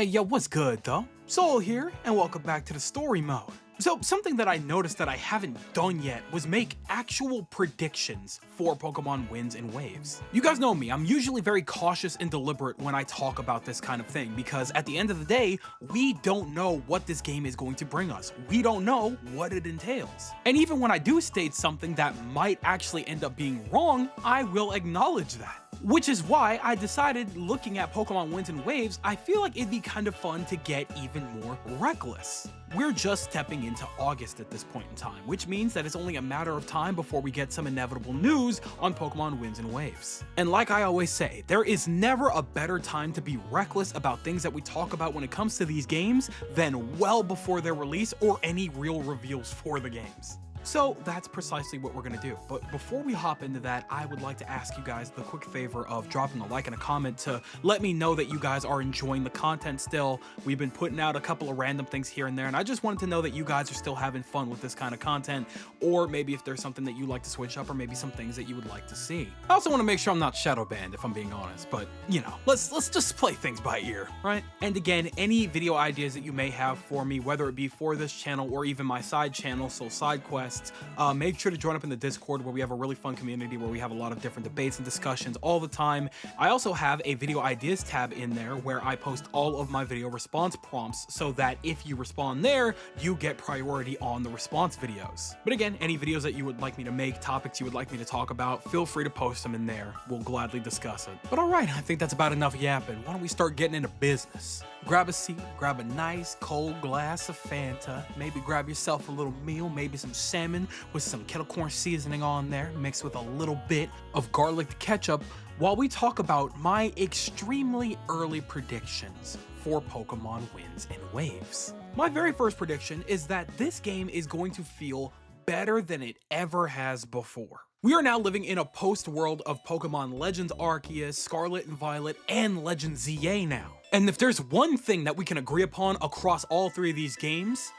Hey yo, what's good though? Soul here, and welcome back to the story mode. So something that I noticed that I haven't done yet was make actual predictions for Pokemon wins and waves. You guys know me, I'm usually very cautious and deliberate when I talk about this kind of thing because at the end of the day, we don't know what this game is going to bring us. We don't know what it entails. And even when I do state something that might actually end up being wrong, I will acknowledge that. Which is why I decided, looking at Pokemon wins and waves, I feel like it'd be kind of fun to get even more reckless. We're just stepping into August at this point in time, which means that it's only a matter of time before we get some inevitable news on Pokemon wins and waves. And like I always say, there is never a better time to be reckless about things that we talk about when it comes to these games than well before their release or any real reveals for the games. So that's precisely what we're gonna do. But before we hop into that, I would like to ask you guys the quick favor of dropping a like and a comment to let me know that you guys are enjoying the content still. We've been putting out a couple of random things here and there, and I just wanted to know that you guys are still having fun with this kind of content, or maybe if there's something that you'd like to switch up, or maybe some things that you would like to see. I also want to make sure I'm not shadow banned, if I'm being honest, but you know, let's just play things by ear, right? And again, any video ideas that you may have for me, whether it be for this channel or even my side channel, so side quests, make sure to join up in the Discord, where we have a really fun community where we have a lot of different debates and discussions all the time. I also have a video ideas tab in there where I post all of my video response prompts so that if you respond there, you get priority on the response videos. But again, any videos that you would like me to make, topics you would like me to talk about, feel free to post them in there. We'll gladly discuss it. But alright, I think that's about enough yapping. Why don't we start getting into business? Grab a seat, grab a nice cold glass of Fanta, maybe grab yourself a little meal, maybe some salmon with some kettle corn seasoning on there, mixed with a little bit of garlic ketchup, while we talk about my extremely early predictions for Pokemon wins and waves. My very first prediction is that this game is going to feel better than it ever has before. We are now living in a post-world of Pokemon Legends Arceus, Scarlet and Violet, and Legends ZA now. And if there's one thing that we can agree upon across all three of these games,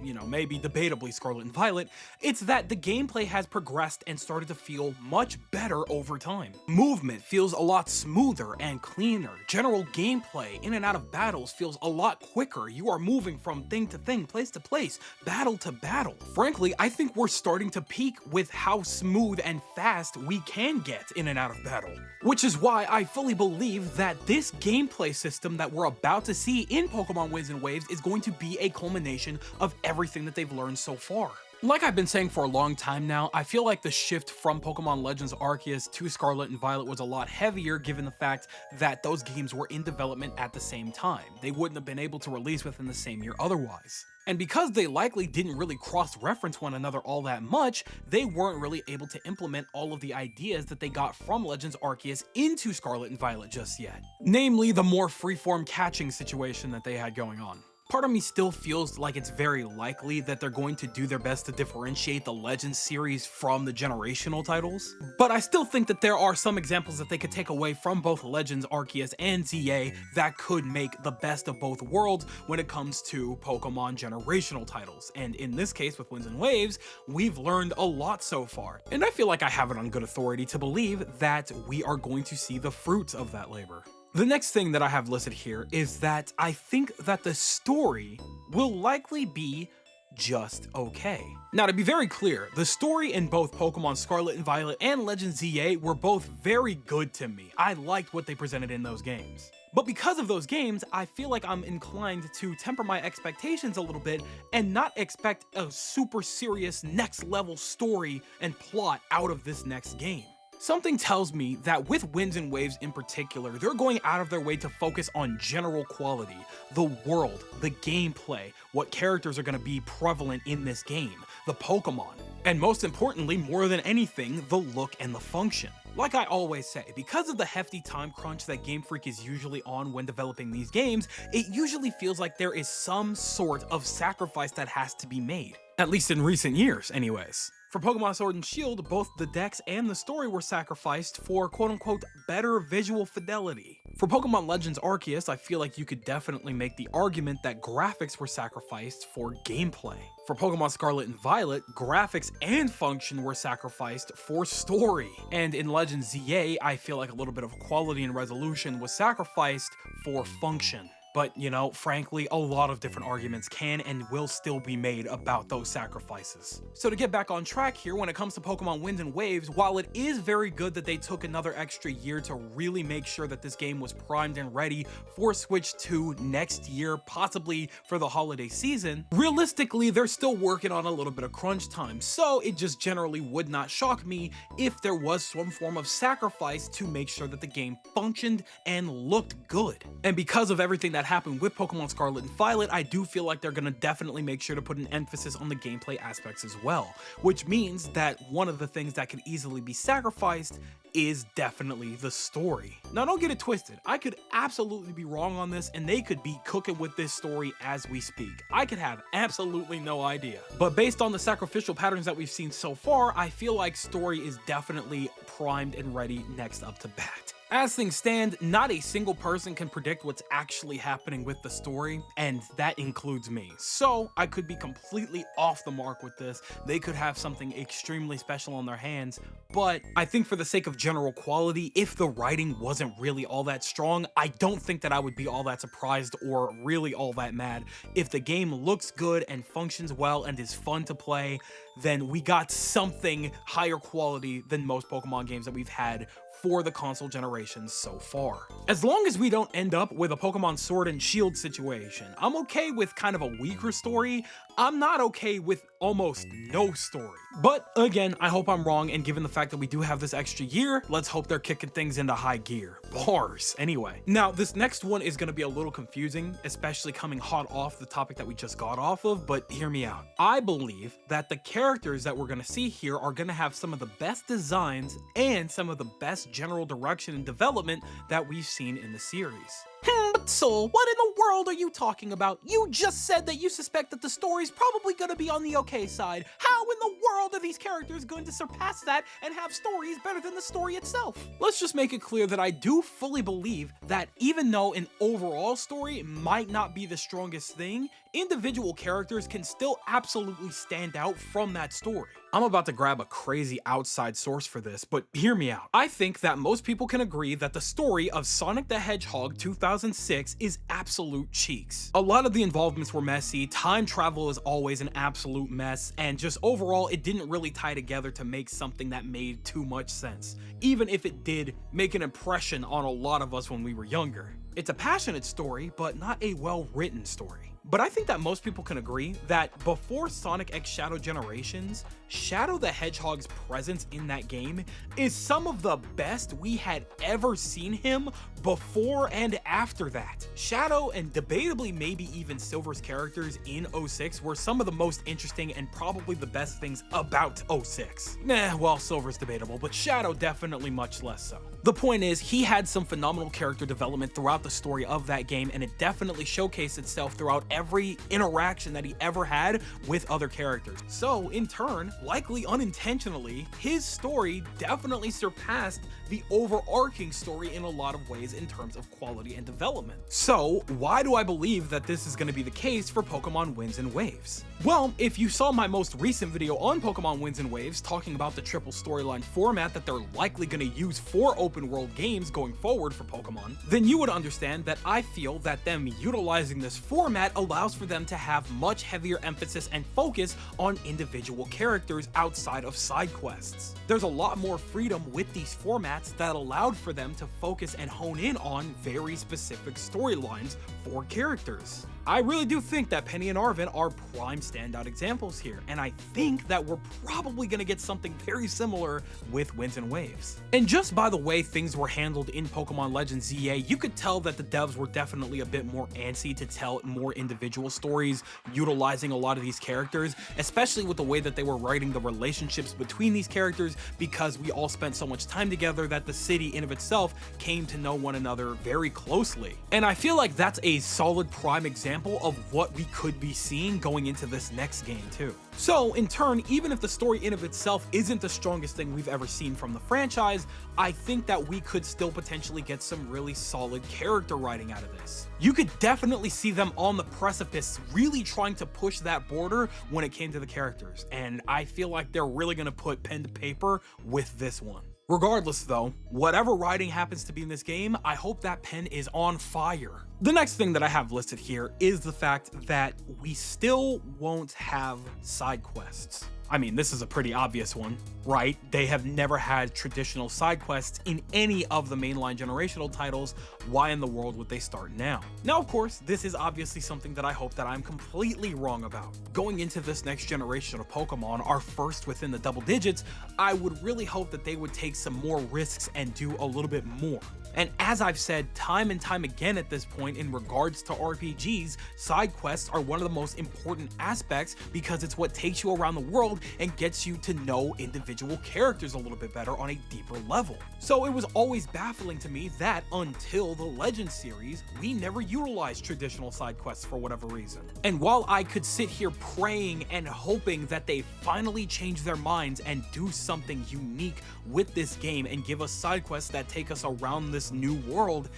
you know, maybe debatably Scarlet and Violet, it's that the gameplay has progressed and started to feel much better over time. Movement feels a lot smoother and cleaner. General gameplay in and out of battles feels a lot quicker. You are moving from thing to thing, place to place, battle to battle. Frankly, I think we're starting to peak with how smooth and fast we can get in and out of battle. Which is why I fully believe that this gameplay system that we're about to see in Pokemon Wins and Waves is going to be a culmination of everything that they've learned so far. Like I've been saying for a long time now, I feel like the shift from Pokemon Legends Arceus to Scarlet and Violet was a lot heavier given the fact that those games were in development at the same time. They wouldn't have been able to release within the same year otherwise. And because they likely didn't really cross-reference one another all that much, they weren't really able to implement all of the ideas that they got from Legends Arceus into Scarlet and Violet just yet. Namely, the more freeform catching situation that they had going on. Part of me still feels like it's very likely that they're going to do their best to differentiate the Legends series from the generational titles, but I still think that there are some examples that they could take away from both Legends Arceus and ZA that could make the best of both worlds when it comes to Pokemon generational titles. And in this case, with Winds and Waves, we've learned a lot so far. And I feel like I have it on good authority to believe that we are going to see the fruits of that labor. The next thing that I have listed here is that I think that the story will likely be just okay. Now, to be very clear, the story in both Pokemon Scarlet and Violet and Legends ZA were both very good to me. I liked what they presented in those games. But because of those games, I feel like I'm inclined to temper my expectations a little bit and not expect a super serious next level story and plot out of this next game. Something tells me that with Winds and Waves in particular, they're going out of their way to focus on general quality, the world, the gameplay, what characters are going to be prevalent in this game, the Pokemon, and most importantly, more than anything, the look and the function. Like I always say, because of the hefty time crunch that Game Freak is usually on when developing these games, it usually feels like there is some sort of sacrifice that has to be made. At least in recent years, anyways. For Pokemon Sword and Shield, both the dex and the story were sacrificed for quote-unquote better visual fidelity. For Pokemon Legends Arceus, I feel like you could definitely make the argument that graphics were sacrificed for gameplay. For Pokemon Scarlet and Violet, graphics and function were sacrificed for story. And in Legends ZA, I feel like a little bit of quality and resolution was sacrificed for function. But, you know, frankly, a lot of different arguments can and will still be made about those sacrifices. So to get back on track here, when it comes to Pokemon Winds and Waves, while it is very good that they took another extra year to really make sure that this game was primed and ready for Switch 2 next year, possibly for the holiday season, realistically, they're still working on a little bit of crunch time, so it just generally would not shock me if there was some form of sacrifice to make sure that the game functioned and looked good. And because of everything that happened with Pokemon Scarlet and Violet, I do feel like they're gonna definitely make sure to put an emphasis on the gameplay aspects as well, which means that one of the things that could easily be sacrificed is definitely the story. Now don't get it twisted, I could absolutely be wrong on this and they could be cooking with this story as we speak. I could have absolutely no idea. But based on the sacrificial patterns that we've seen so far, I feel like story is definitely primed and ready next up to bat. As things stand, not a single person can predict what's actually happening with the story, and that includes me. So I could be completely off the mark with this. They could have something extremely special on their hands, but I think for the sake of general quality, if the writing wasn't really all that strong, I don't think that I would be all that surprised or really all that mad. If the game looks good and functions well and is fun to play, then we got something higher quality than most Pokemon games that we've had for the console generations so far. As long as we don't end up with a Pokemon Sword and Shield situation, I'm okay with kind of a weaker story. I'm not okay with almost no story. But again, I hope I'm wrong, and given the fact that we do have this extra year, let's hope they're kicking things into high gear. Bars. Anyway, now this next one is gonna be a little confusing, especially coming hot off the topic that we just got off of, but hear me out. I believe that the characters that we're gonna see here are gonna have some of the best designs and some of the best general direction and development that we've seen in the series. But Soul, what in the world are you talking about? You just said that you suspect that the story's probably gonna be on the okay side. How in the world are these characters going to surpass that and have stories better than the story itself? Let's just make it clear that I do fully believe that even though an overall story might not be the strongest thing, individual characters can still absolutely stand out from that story. I'm about to grab a crazy outside source for this, but hear me out. I think that most people can agree that the story of Sonic the Hedgehog 2006 is absolute cheeks. A lot of the involvements were messy, time travel is always an absolute mess, and just overall it didn't really tie together to make something that made too much sense, even if it did make an impression on a lot of us when we were younger. It's a passionate story, but not a well-written story. But I think that most people can agree that before Sonic X Shadow Generations, Shadow the Hedgehog's presence in that game is some of the best we had ever seen him before and after that. Shadow, and debatably maybe even Silver's characters in 06, were some of the most interesting and probably the best things about 06. Nah, well, Silver's debatable, but Shadow definitely much less so. The point is, he had some phenomenal character development throughout the story of that game, and it definitely showcased itself throughout every interaction that he ever had with other characters. So, in turn, likely unintentionally, his story definitely surpassed the overarching story in a lot of ways in terms of quality and development. So, why do I believe that this is going to be the case for Pokemon Winds and Waves? Well, if you saw my most recent video on Pokemon Winds and Waves talking about the triple storyline format that they're likely going to use for open world games going forward for Pokemon, then you would understand that I feel that them utilizing this format allows for them to have much heavier emphasis and focus on individual characters outside of side quests. There's a lot more freedom with these formats that allowed for them to focus and hone in on very specific storylines for characters. I really do think that Penny and Arven are prime standout examples here, and I think that we're probably going to get something very similar with Winds and Waves. And just by the way things were handled in Pokemon Legends ZA, you could tell that the devs were definitely a bit more antsy to tell more individual stories utilizing a lot of these characters, especially with the way that they were writing the relationships between these characters, because we all spent so much time together that the city in of itself came to know one another very closely. And I feel like that's a solid prime example of what we could be seeing going into this next game too. So in turn, even if the story in of itself isn't the strongest thing we've ever seen from the franchise, I think that we could still potentially get some really solid character writing out of this. You could definitely see them on the precipice really trying to push that border when it came to the characters, and I feel like they're really going to put pen to paper with this one. Regardless though, whatever writing happens to be in this game, I hope that pen is on fire. The next thing that I have listed here is the fact that we still won't have side quests. I mean, this is a pretty obvious one, right? They have never had traditional side quests in any of the mainline generational titles. Why in the world would they start now? Now, of course, this is obviously something that I hope that I'm completely wrong about. Going into this next generation of Pokemon, our first within the double digits, I would really hope that they would take some more risks and do a little bit more. And as I've said time and time again at this point in regards to RPGs, side quests are one of the most important aspects because it's what takes you around the world and gets you to know individual characters a little bit better on a deeper level. So it was always baffling to me that until the Legend series, we never utilized traditional side quests for whatever reason. And while I could sit here praying and hoping that they finally change their minds and do something unique with this game and give us side quests that take us around this new world,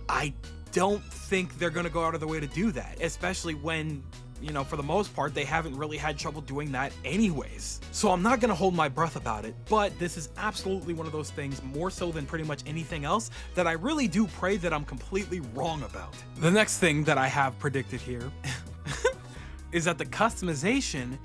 I don't think they're gonna go out of their way to do that, especially when, you know, for the most part, they haven't really had trouble doing that anyways. So I'm not gonna hold my breath about it, but this is absolutely one of those things, more so than pretty much anything else, that I really do pray that I'm completely wrong about. The next thing that I have predicted here is that the customization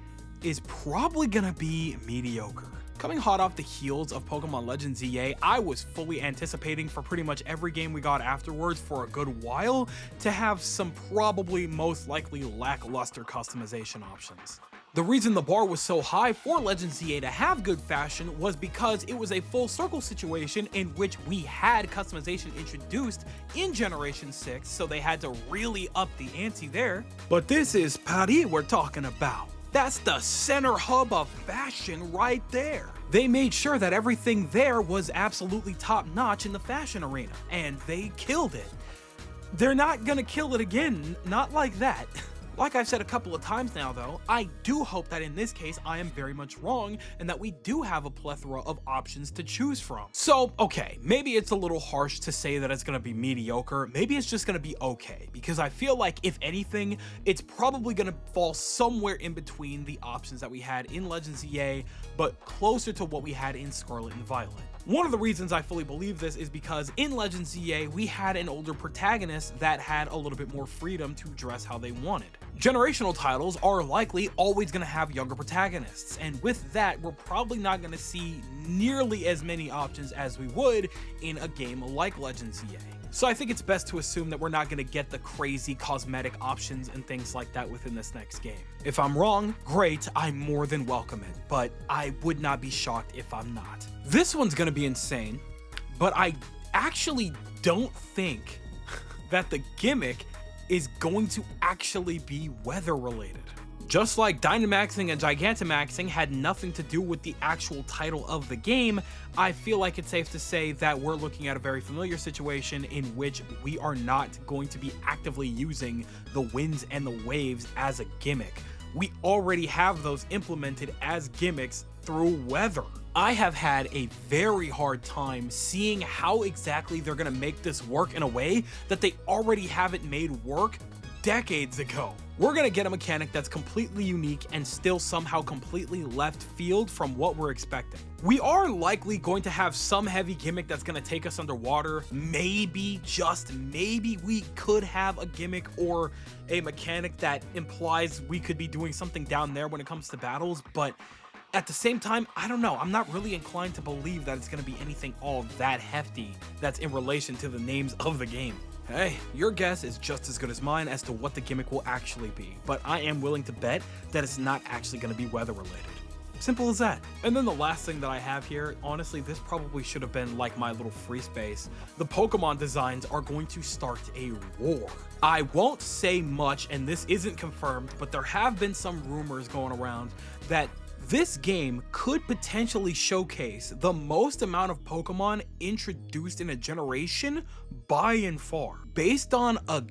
is probably gonna be mediocre. Coming hot off the heels of Pokemon Legends EA, I was fully anticipating for pretty much every game we got afterwards for a good while to have some probably most likely lackluster customization options. The reason the bar was so high for Legends EA to have good fashion was because it was a full circle situation in which we had customization introduced in Generation 6, so they had to really up the ante there. But this is Paris we're talking about. That's the center hub of fashion right there. They made sure that everything there was absolutely top notch in the fashion arena, and they killed it. They're not gonna kill it again, not like that. Like I've said a couple of times now though, I do hope that in this case I am very much wrong and that we do have a plethora of options to choose from. So, okay, maybe it's a little harsh to say that it's gonna be mediocre, maybe it's just gonna be okay, because I feel like if anything, it's probably gonna fall somewhere in between the options that we had in Legends EA, but closer to what we had in Scarlet and Violet. One of the reasons I fully believe this is because in Legends EA, we had an older protagonist that had a little bit more freedom to dress how they wanted. Generational titles are likely always going to have younger protagonists, and with that, we're probably not going to see nearly as many options as we would in a game like Legends EA. So I think it's best to assume that we're not going to get the crazy cosmetic options and things like that within this next game. If I'm wrong, great, I more than welcome it, but I would not be shocked if I'm not. This one's going to be insane, but I actually don't think that the gimmick is going to actually be weather related. Just like Dynamaxing and Gigantamaxing had nothing to do with the actual title of the game, I feel like it's safe to say that we're looking at a very familiar situation in which we are not going to be actively using the winds and the waves as a gimmick. We already have those implemented as gimmicks through weather. I have had a very hard time seeing how exactly they're gonna make this work in a way that they already have it made work decades ago. We're gonna get a mechanic that's completely unique and still somehow completely left field from what we're expecting. We are likely going to have some heavy gimmick that's gonna take us underwater. Maybe, just maybe, we could have a gimmick or a mechanic that implies we could be doing something down there when it comes to battles, but at the same time, I don't know, I'm not really inclined to believe that it's gonna be anything all that hefty that's in relation to the names of the game. Hey, your guess is just as good as mine as to what the gimmick will actually be, but I am willing to bet that it's not actually going to be weather related. Simple as that. And then the last thing that I have here, honestly, this probably should have been like my little free space. The Pokemon designs are going to start a war. I won't say much, and this isn't confirmed, but there have been some rumors going around that this game could potentially showcase the most amount of Pokemon introduced in a generation by and far. Based on a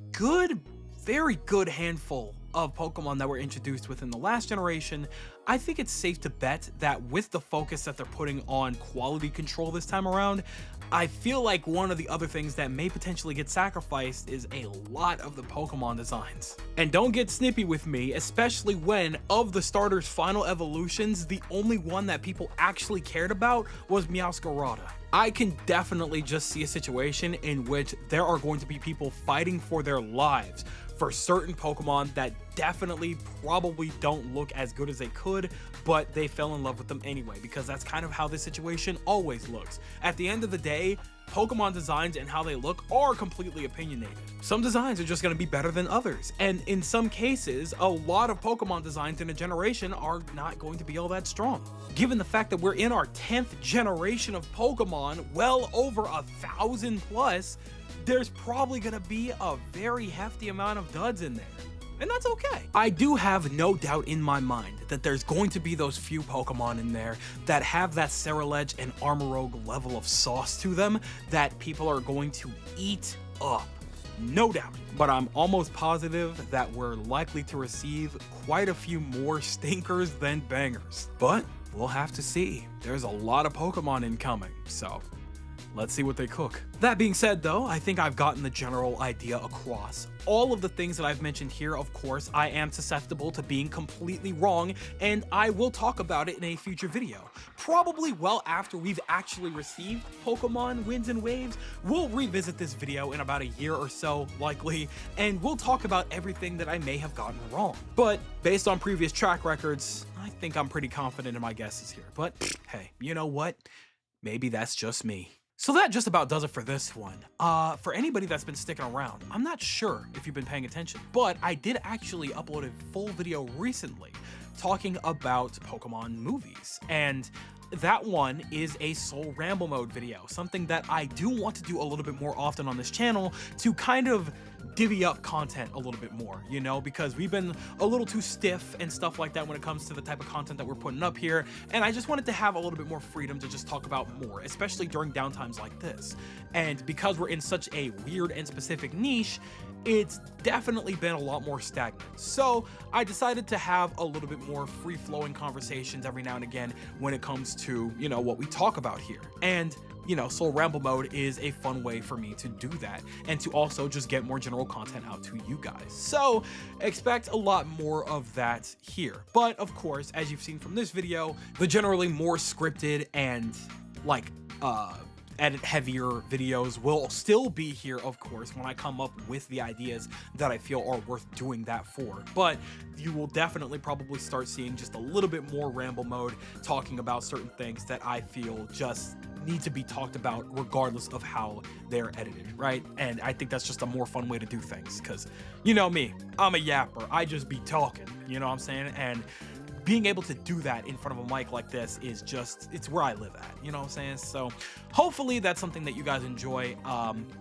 very good handful of Pokemon that were introduced within the last generation, I think it's safe to bet that with the focus that they're putting on quality control this time around, I feel like one of the other things that may potentially get sacrificed is a lot of the Pokemon designs. And don't get snippy with me, especially when, of the starters' final evolutions, the only one that people actually cared about was Meowscarada. I can definitely just see a situation in which there are going to be people fighting for their lives for certain Pokemon that definitely probably don't look as good as they could, but they fell in love with them anyway, because that's kind of how this situation always looks. At the end of the day, Pokemon designs and how they look are completely opinionated. Some designs are just going to be better than others, and in some cases, a lot of Pokemon designs in a generation are not going to be all that strong. Given the fact that we're in our 10th generation of Pokemon, well over 1,000 plus, there's probably going to be a very hefty amount of duds in there. And that's okay. I do have no doubt in my mind that there's going to be those few Pokemon in there that have that Ceruledge and Armorogue level of sauce to them that people are going to eat up. No doubt. But I'm almost positive that we're likely to receive quite a few more stinkers than bangers. But we'll have to see. There's a lot of Pokemon incoming, so let's see what they cook. That being said though, I think I've gotten the general idea across. All of the things that I've mentioned here, of course, I am susceptible to being completely wrong, and I will talk about it in a future video. Probably well after we've actually received Pokemon Winds and Waves, we'll revisit this video in about a year or so, likely, and we'll talk about everything that I may have gotten wrong. But based on previous track records, I think I'm pretty confident in my guesses here. But hey, you know what? Maybe that's just me. So that just about does it for this one. For anybody that's been sticking around, I'm not sure if you've been paying attention, but I did actually upload a full video recently talking about Pokemon movies, and that one is a Soul Ramble Mode video, something that I do want to do a little bit more often on this channel to kind of divvy up content a little bit more, you know, because we've been a little too stiff and stuff like that when it comes to the type of content that we're putting up here, and I just wanted to have a little bit more freedom to just talk about more, especially during downtimes like this. And because we're in such a weird and specific niche, it's definitely been a lot more stagnant. So I decided to have a little bit more free-flowing conversations every now and again when it comes to, you know, what we talk about here. And you know, Soul Ramble Mode is a fun way for me to do that and to also just get more general content out to you guys. So expect a lot more of that here. But of course, as you've seen from this video, the generally more scripted and like edit heavier videos will still be here, of course, when I come up with the ideas that I feel are worth doing that for. But you will definitely probably start seeing just a little bit more ramble mode, talking about certain things that I feel just need to be talked about regardless of how they're edited, right? And I think that's just a more fun way to do things, because you know me, I'm a yapper. I just be talking, you know what I'm saying? And being able to do that in front of a mic like this is just, it's where I live at, you know what I'm saying? So hopefully that's something that you guys enjoy.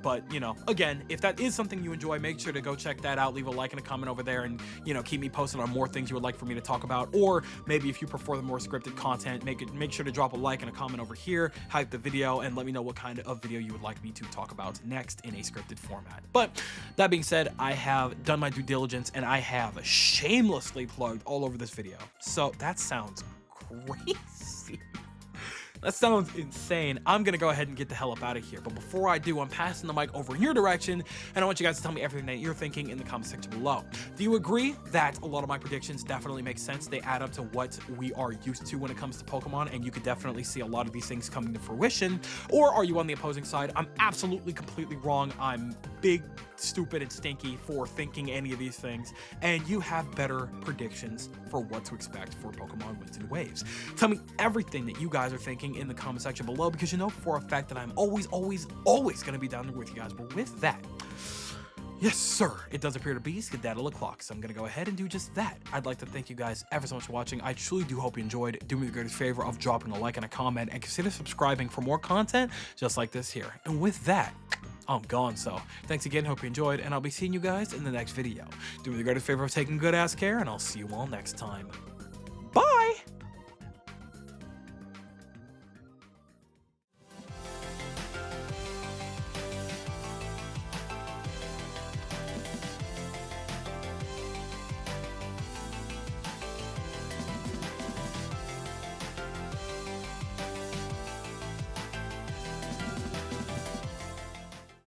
But you know, again, if that is something you enjoy, make sure to go check that out, leave a like and a comment over there, and you know, keep me posted on more things you would like for me to talk about. Or maybe if you prefer the more scripted content, make sure to drop a like and a comment over here, hype the video, and let me know what kind of video you would like me to talk about next in a scripted format. But that being said, I have done my due diligence and I have shamelessly plugged all over this video. So that sounds crazy. That sounds insane. I'm gonna go ahead and get the hell up out of here. But before I do, I'm passing the mic over in your direction, and I want you guys to tell me everything that you're thinking in the comment section below. Do you agree that a lot of my predictions definitely make sense? They add up to what we are used to when it comes to Pokemon, and you could definitely see a lot of these things coming to fruition? Or are you on the opposing side? I'm absolutely completely wrong. I'm big, stupid, and stinky for thinking any of these things, and you have better predictions for what to expect for Pokemon Winds and Waves. Tell me everything that you guys are thinking in the comment section below, because you know for a fact that I'm always going to be down there with you guys. But with that, yes sir, it does appear to be skedaddle o'clock, so I'm gonna go ahead and do just that. I'd like to thank you guys ever so much for watching. I truly do hope you enjoyed. Do me the greatest favor of dropping a like and a comment, and consider subscribing for more content just like this here. And with that, I'm gone. So thanks again, hope you enjoyed, and I'll be seeing you guys in the next video. Do me the greatest favor of taking good ass care, and I'll see you all next time.